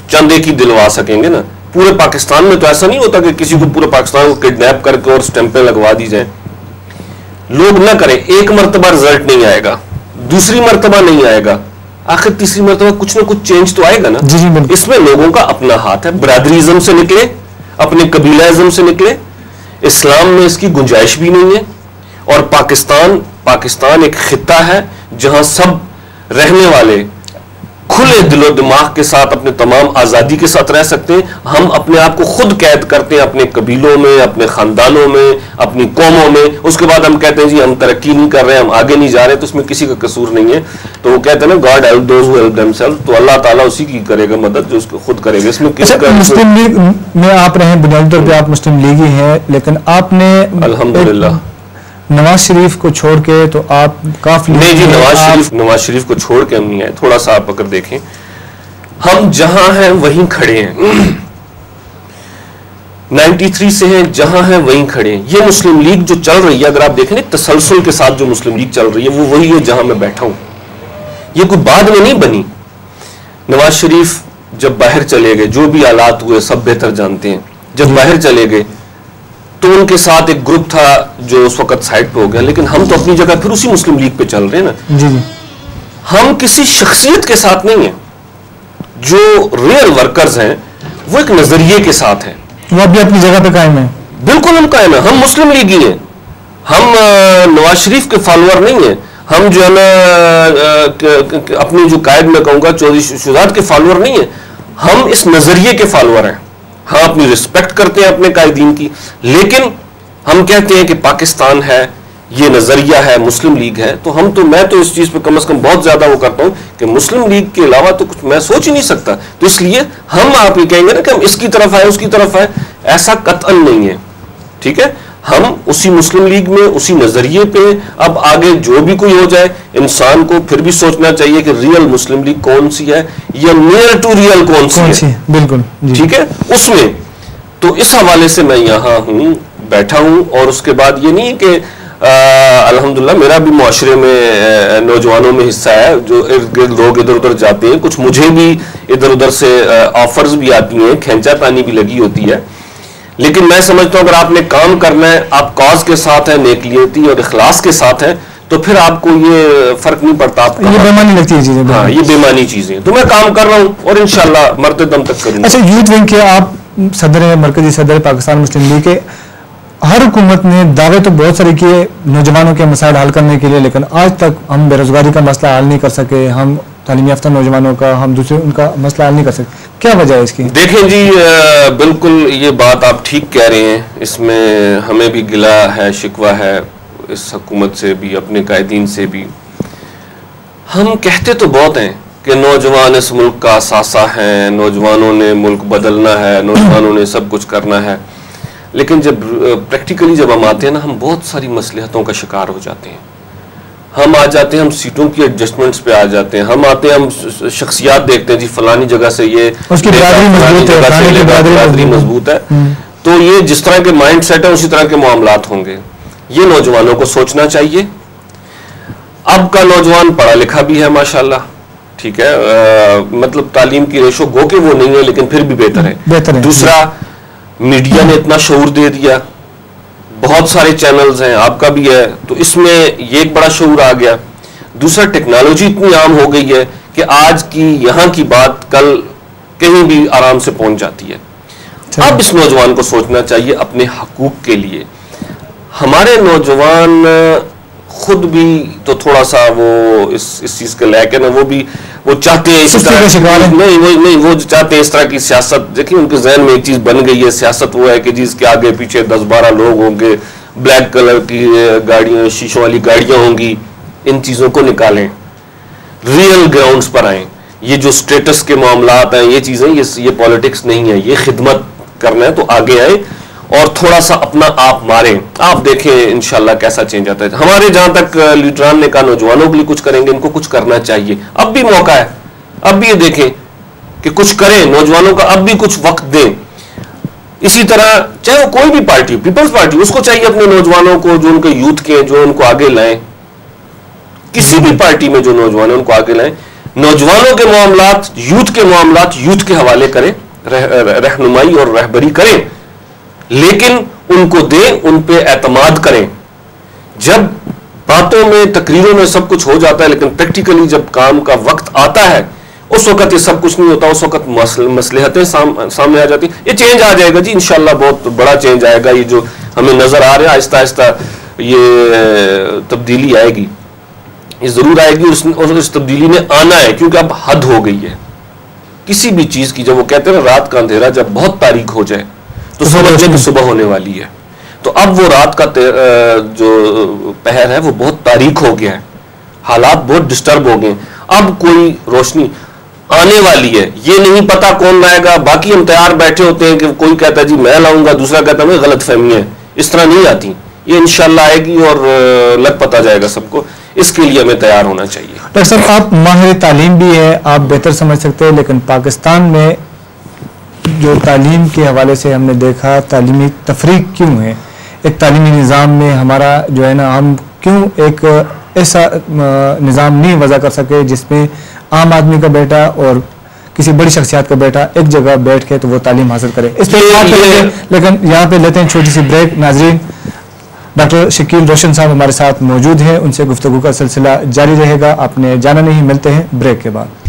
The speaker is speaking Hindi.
चंदे की दिलवा सकेंगे ना। पूरे पाकिस्तान में तो ऐसा नहीं होता कि किसी को पूरे पाकिस्तान को किडनैप करके और स्टैंपें लगवा दी जाए। लोग ना करें, एक मरतबा रिजल्ट नहीं आएगा, दूसरी मरतबा नहीं आएगा, आखिर तीसरी मरतबा कुछ ना कुछ चेंज तो आएगा ना। इसमें लोगों का अपना हाथ है। बरादरीज़म से निकले, अपने कबीलाइज़म से निकले, इस्लाम में इसकी गुंजाइश भी नहीं है। और पाकिस्तान एक खिता है जहां सब रहने वाले खुले दिलो दिमाग के साथ अपने तमाम आज़ादी के साथ रह सकते हैं। हम अपने आप को खुद कैद करते हैं अपने कबीलों में, अपने खानदानों में, अपनी कौमों में। उसके बाद हम कहते हैं जी हम तरक्की नहीं कर रहे, हम आगे नहीं जा रहे, तो उसमें किसी का कसूर नहीं है। तो वो कहते हैं ना, God help those who help themselves, तो अल्लाह ताला उसी की करेगा मदद जो उसको खुद करेगा। इसमें किसी का मुस्लिम लीग में आप रहे, बुनियादी तौर पर आप मुस्लिम लीग ही हैं, लेकिन आपने अल्हम्दुलिल्लाह नवाज शरीफ को छोड़ के तो आप काफी नहीं जी, नवाज शरीफ को छोड़ के हम नहीं आए। थोड़ा सा आप अगर देखें, हम जहां हैं वहीं खड़े हैं। 93 से हैं, जहां हैं वहीं खड़े हैं। ये मुस्लिम लीग जो चल रही है, अगर आप देखें तसलसल के साथ जो मुस्लिम लीग चल रही है, वो वही है जहां मैं बैठा हूं। ये कोई बाद में नहीं बनी। नवाज शरीफ जब बाहर चले गए, जो भी हालात हुए सब बेहतर जानते हैं, जब बाहर चले गए तो उनके साथ एक ग्रुप था जो उस वक्त साइड पे हो गया, लेकिन हम तो अपनी जगह फिर उसी मुस्लिम लीग पे चल रहे हैं ना। जी। हम किसी शख्सियत के साथ नहीं है। जो रियल वर्कर्स हैं वो एक नजरिए के साथ हैं, वो भी अपनी जगह पे कायम है। बिल्कुल हम कायम है। हम मुस्लिम लीग ही हैं, हम नवाज शरीफ के फॉलोअर नहीं है। हम जो है ना अपनी जो कायद में कहूंगा चौधरी शुजात के फॉलोअर नहीं है, हम इस नजरिए के फॉलोअर हैं। हाँ, अपनी रिस्पेक्ट करते हैं अपने कायदीन की, लेकिन हम कहते हैं कि पाकिस्तान है, ये नजरिया है, मुस्लिम लीग है। तो मैं तो इस चीज पे कम से कम बहुत ज्यादा वो करता हूं कि मुस्लिम लीग के अलावा तो कुछ मैं सोच ही नहीं सकता। तो इसलिए हम आप ये कहेंगे ना कि हम इसकी तरफ आए उसकी तरफ आए, ऐसा कतअन नहीं है। ठीक है, हम उसी मुस्लिम लीग में, उसी नजरिए पे, अब आगे जो भी कोई हो जाए, इंसान को फिर भी सोचना चाहिए कि रियल मुस्लिम लीग कौन सी है या नियर टू रियल कौन सी है। बिल्कुल ठीक है, उसमें तो इस हवाले से मैं यहां हूं, बैठा हूं। और उसके बाद ये नहीं कि अल्हम्दुलिल्लाह मेरा भी मुआशरे में नौजवानों में हिस्सा है, जो इर्द गिर्द लोग इधर उधर जाते हैं, कुछ मुझे भी इधर उधर से ऑफर्स भी आती हैं, खींचातानी भी लगी होती है। लेकिन मैं समझता हूं अगर आपने काम करना है, आप कॉज के साथ है, नेकलियती और इखलास के साथ है, तो फिर आपको ये फर्क नहीं पड़ता। आपको ये बेमानी लगती है चीजें। हाँ, ये बेमानी चीजें। तो मैं काम कर रहा हूँ और इंशाल्लाह मरते दम तक करूंगा। अच्छा, यूथ विंग के आप सदर हैं, मरकजी सदर पाकिस्तान मुस्लिम लीग के। हर हुकूमत ने दावे तो बहुत सारे किए नौजवानों के मसाइल हल करने के लिए, लेकिन आज तक हम बेरोजगारी का मसला हल नहीं कर सके, हम तालीम याफ्ता नौजवानों का, हम दूसरे उनका मसला हल नहीं कर सकते। क्या वजह है इसकी? देखें जी, बिल्कुल ये बात आप ठीक कह रहे हैं। इसमें हमें भी गिला है, शिकवा है इस हुकूमत से भी, अपने कायदीन से भी। हम कहते तो बहुत हैं कि नौजवान इस मुल्क का असासा है, नौजवानों ने मुल्क बदलना है, नौजवानों ने सब कुछ करना है। लेकिन जब प्रैक्टिकली जब हम आते हैं ना, हम बहुत सारी मसलहतों का शिकार हो जाते हैं। हम आ जाते हैं, हम सीटों की एडजस्टमेंट्स पे आ जाते हैं। हम आते हैं, हम शख्सियात देखते हैं जी फलानी जगह से ये उसकी बरादरी मजबूत है, तो ये जिस तरह के माइंड सेट है उसी तरह के मामलात होंगे। ये नौजवानों को सोचना चाहिए। अब का नौजवान पढ़ा लिखा भी है माशाल्लाह, ठीक है, मतलब तालीम की रेशो गो के वो नहीं है, लेकिन फिर भी बेहतर है। दूसरा, मीडिया ने इतना शऊर दे दिया, बहुत सारे चैनल्स हैं, आपका भी है, तो इसमें ये एक बड़ा शऊर आ गया। दूसरा, टेक्नोलॉजी इतनी आम हो गई है कि आज की यहाँ की बात कल कहीं भी आराम से पहुंच जाती है। अब इस नौजवान को सोचना चाहिए अपने हकूक के लिए। हमारे नौजवान खुद भी तो थोड़ा सा वो इस चीज के लायक है ना, वो चाहते हैं इस तरह नहीं वो चाहते हैं इस तरह की सियासत। देखिए, उनके जहन में एक चीज बन गई है, सियासत वो है कि जिसके आगे पीछे 10-12 लोग होंगे, ब्लैक कलर की गाड़ियां, शीशों वाली गाड़ियां होंगी। इन चीजों को निकालें, रियल ग्राउंड्स पर आए। ये जो स्टेटस के मामलात हैं, ये चीजें, ये पॉलिटिक्स नहीं है, ये खिदमत करना है, तो आगे आए और थोड़ा सा अपना आप मारें। आप देखें इंशाल्लाह कैसा चेंज आता है। हमारे जहां तक लीडरान ने कहा नौजवानों के लिए कुछ करेंगे, इनको कुछ करना चाहिए। अब भी मौका है, अब भी ये देखें कि कुछ करें, नौजवानों का अब भी कुछ वक्त दें। इसी तरह चाहे वो कोई भी पार्टी, पीपल्स पार्टी, उसको चाहिए अपने नौजवानों को, जो उनके यूथ के, जो उनको आगे लाएं। किसी भी पार्टी में जो नौजवान है उनको आगे लाएं। नौजवानों के मामलात, यूथ के मामलात यूथ के हवाले करें, रहनुमाई और रहबरी करें, लेकिन उनको दें, उन पे एतमाद करें। जब बातों में, तकरीरों में सब कुछ हो जाता है, लेकिन प्रैक्टिकली जब काम का वक्त आता है उस वक्त ये सब कुछ नहीं होता, उस वक्त मसलहतें सामने आ जाती। ये चेंज आ जाएगा जी, इंशाल्लाह बहुत बड़ा चेंज आएगा। ये जो हमें नजर आ रहा है आहिस्ता आहिस्ता ये तब्दीली आएगी, ये जरूर आएगी, और इस तब्दीली ने आना है, क्योंकि अब हद हो गई है किसी भी चीज की। जब वो कहते हैं रात का अंधेरा जब बहुत तारीख हो जाए तो समझ लें कि सुबह होने वाली है। तो अब वो रात का जो पहर है वो बहुत तारीख हो गया है, हालात बहुत डिस्टर्ब हो गए। अब कोई रोशनी आने वाली है, ये नहीं पता कौन लाएगा। बाकी हम तैयार बैठे होते हैं कि कोई कहता है जी मैं लाऊंगा, दूसरा कहता है गलत फहमी है। इस तरह नहीं आती, ये इंशाल्लाह आएगी और लग पता जाएगा सबको। इसके लिए हमें तैयार होना चाहिए। डॉक्टर साहब, आप माहिर तालीम भी है, आप बेहतर समझ सकते हैं, लेकिन पाकिस्तान में जो तालीम के हवाले से हमने देखा, तालीमी तफरीक क्यों है एक तालीमी निज़ाम में हमारा जो है ना, हम क्यों एक ऐसा निज़ाम नहीं वज़ा कर सके जिसमें आम आदमी का बेटा और किसी बड़ी शख्सियत का बेटा एक जगह बैठ के तो वो तालीम हासिल करे। इस पर लेकिन यहाँ पे लेते हैं छोटी सी ब्रेक। नाजरीन, डॉक्टर शकील रोशन साहब हमारे साथ मौजूद हैं, उनसे गुफ्तगू का सिलसिला जारी रहेगा। आपने जाना नहीं, मिलते हैं ब्रेक के बाद।